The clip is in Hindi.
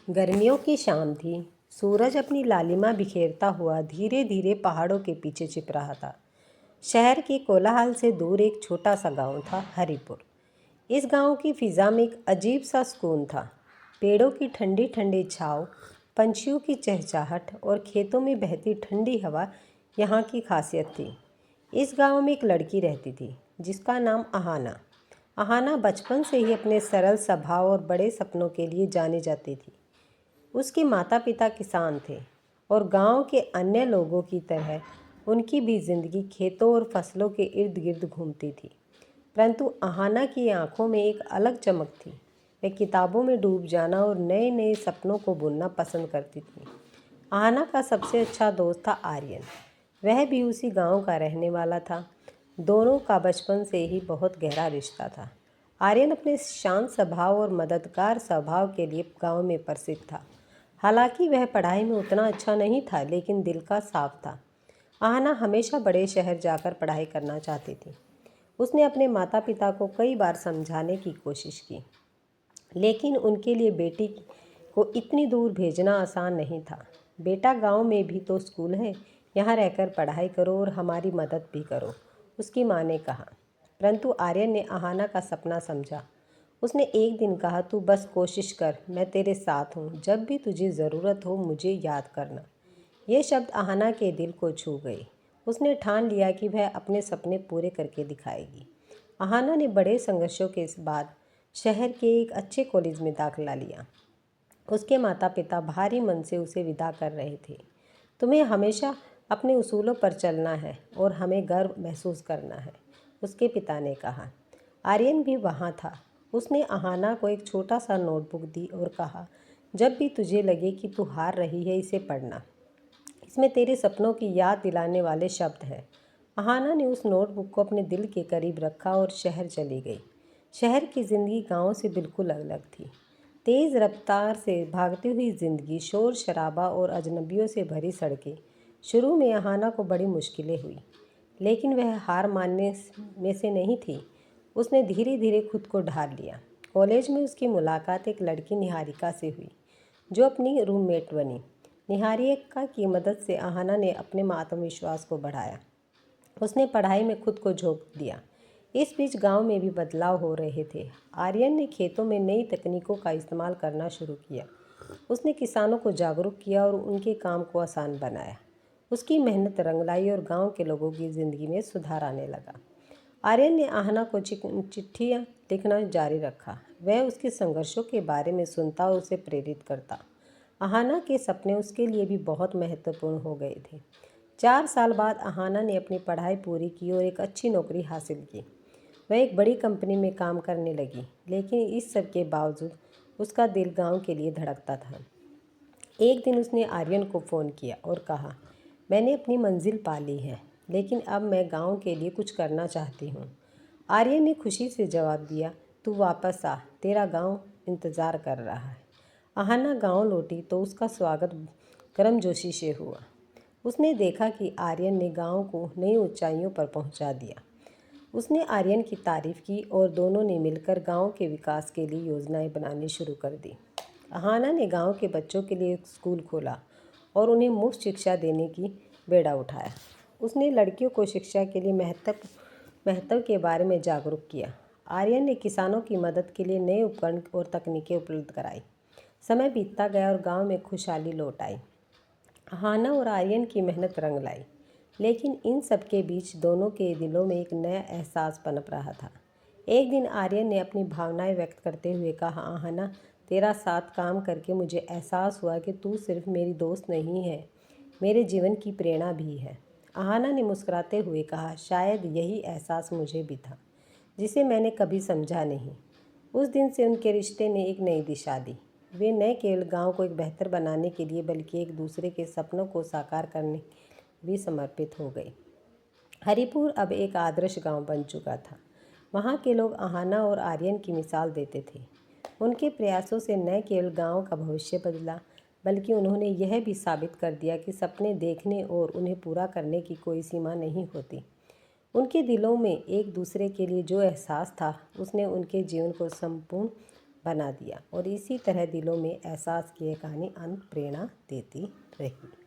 गर्मियों की शाम थी। सूरज अपनी लालिमा बिखेरता हुआ धीरे धीरे पहाड़ों के पीछे छिप रहा था। शहर के कोलाहल से दूर एक छोटा सा गांव था, हरिपुर। इस गांव की फिजा में एक अजीब सा सुकून था। पेड़ों की ठंडी ठंडी छाँव, पंछियों की चहचहाहट और खेतों में बहती ठंडी हवा यहाँ की खासियत थी। इस गांव में एक लड़की रहती थी जिसका नाम अहाना। अहाना बचपन से ही अपने सरल स्वभाव और बड़े सपनों के लिए जानी जाती थी। उसके माता पिता किसान थे और गांव के अन्य लोगों की तरह उनकी भी जिंदगी खेतों और फसलों के इर्द गिर्द घूमती थी। परंतु अहाना की आंखों में एक अलग चमक थी। वह किताबों में डूब जाना और नए नए सपनों को बुनना पसंद करती थी। अहाना का सबसे अच्छा दोस्त था आर्यन। वह भी उसी गांव का रहने वाला था। दोनों का बचपन से ही बहुत गहरा रिश्ता था। आर्यन अपने शांत स्वभाव और मददगार स्वभाव के लिए गांव में प्रसिद्ध था। हालांकि वह पढ़ाई में उतना अच्छा नहीं था, लेकिन दिल का साफ था। आहना हमेशा बड़े शहर जाकर पढ़ाई करना चाहती थी। उसने अपने माता पिता को कई बार समझाने की कोशिश की, लेकिन उनके लिए बेटी को इतनी दूर भेजना आसान नहीं था। बेटा, गांव में भी तो स्कूल है, यहाँ रहकर पढ़ाई करो और हमारी मदद भी करो, उसकी माँ ने कहा। परंतु आर्यन ने अहाना का सपना समझा। उसने एक दिन कहा, तू बस कोशिश कर, मैं तेरे साथ हूँ। जब भी तुझे ज़रूरत हो मुझे याद करना। ये शब्द अहाना के दिल को छू गए। उसने ठान लिया कि वह अपने सपने पूरे करके दिखाएगी। अहाना ने बड़े संघर्षों के बाद शहर के एक अच्छे कॉलेज में दाखिला लिया। उसके माता पिता भारी मन से उसे विदा कर रहे थे। तुम्हें हमेशा अपने उसूलों पर चलना है और हमें गर्व महसूस करना है, उसके पिता ने कहा। आर्यन भी वहाँ था। उसने अहाना को एक छोटा सा नोटबुक दी और कहा, जब भी तुझे लगे कि तू हार रही है, इसे पढ़ना। इसमें तेरे सपनों की याद दिलाने वाले शब्द हैं। अहाना ने उस नोटबुक को अपने दिल के करीब रखा और शहर चली गई। शहर की ज़िंदगी गांव से बिल्कुल अलग थी। तेज़ रफ्तार से भागती हुई ज़िंदगी, शोर शराबा और अजनबियों से भरी सड़कें। शुरू में अहाना को बड़ी मुश्किलें हुई, लेकिन वह हार मानने में से नहीं थी। उसने धीरे धीरे खुद को ढाल लिया। कॉलेज में उसकी मुलाकात एक लड़की निहारिका से हुई, जो अपनी रूममेट बनी। निहारिका की मदद से अहाना ने अपने आत्मविश्वास को बढ़ाया। उसने पढ़ाई में खुद को झोंक दिया। इस बीच गांव में भी बदलाव हो रहे थे। आर्यन ने खेतों में नई तकनीकों का इस्तेमाल करना शुरू किया। उसने किसानों को जागरूक किया और उनके काम को आसान बनाया। उसकी मेहनत रंग लाई और गांव के लोगों की ज़िंदगी में सुधार आने लगा। आर्यन ने आहना को चिट्ठियाँ लिखना जारी रखा। वह उसके संघर्षों के बारे में सुनता और उसे प्रेरित करता। अहाना के सपने उसके लिए भी बहुत महत्वपूर्ण हो गए थे। 4 साल बाद अहाना ने अपनी पढ़ाई पूरी की और एक अच्छी नौकरी हासिल की। वह एक बड़ी कंपनी में काम करने लगी, लेकिन इस सब के बावजूद उसका दिल गांव के लिए धड़कता था। एक दिन उसने आर्यन को फ़ोन किया और कहा, मैंने अपनी मंजिल पा ली है, लेकिन अब मैं गांव के लिए कुछ करना चाहती हूँ। आर्यन ने खुशी से जवाब दिया, तू वापस आ, तेरा गांव इंतज़ार कर रहा है। अहाना गांव लौटी तो उसका स्वागत गर्मजोशी से हुआ। उसने देखा कि आर्यन ने गांव को नई ऊंचाइयों पर पहुंचा दिया। उसने आर्यन की तारीफ़ की और दोनों ने मिलकर गांव के विकास के लिए योजनाएं बनानी शुरू कर दी। अहाना ने गांव के बच्चों के लिए एक स्कूल खोला और उन्हें मुफ्त शिक्षा देने की बेड़ा उठाया। उसने लड़कियों को शिक्षा के लिए महत्व के बारे में जागरूक किया। आर्यन ने किसानों की मदद के लिए नए उपकरण और तकनीकें उपलब्ध कराई। समय बीतता गया और गांव में खुशहाली लौट आई। अहाना और आर्यन की मेहनत रंग लाई, लेकिन इन सब के बीच दोनों के दिलों में एक नया एहसास पनप रहा था। एक दिन आर्यन ने अपनी भावनाएं व्यक्त करते हुए कहा, अहाना, तेरा साथ काम करके मुझे एहसास हुआ कि तू सिर्फ मेरी दोस्त नहीं है, मेरे जीवन की प्रेरणा भी है। अहाना ने मुस्कुराते हुए कहा, शायद यही एहसास मुझे भी था, जिसे मैंने कभी समझा नहीं। उस दिन से उनके रिश्ते ने एक नई दिशा दी। वे न केवल गांव को एक बेहतर बनाने के लिए, बल्कि एक दूसरे के सपनों को साकार करने भी समर्पित हो गए। हरिपुर अब एक आदर्श गांव बन चुका था। वहाँ के लोग अहाना और आर्यन की मिसाल देते थे। उनके प्रयासों से न केवल गांव का भविष्य बदला, बल्कि उन्होंने यह भी साबित कर दिया कि सपने देखने और उन्हें पूरा करने की कोई सीमा नहीं होती। उनके दिलों में एक दूसरे के लिए जो एहसास था, उसने उनके जीवन को संपूर्ण बना दिया और इसी तरह दिलों में एहसास की ये कहानी अंत प्रेरणा देती रही।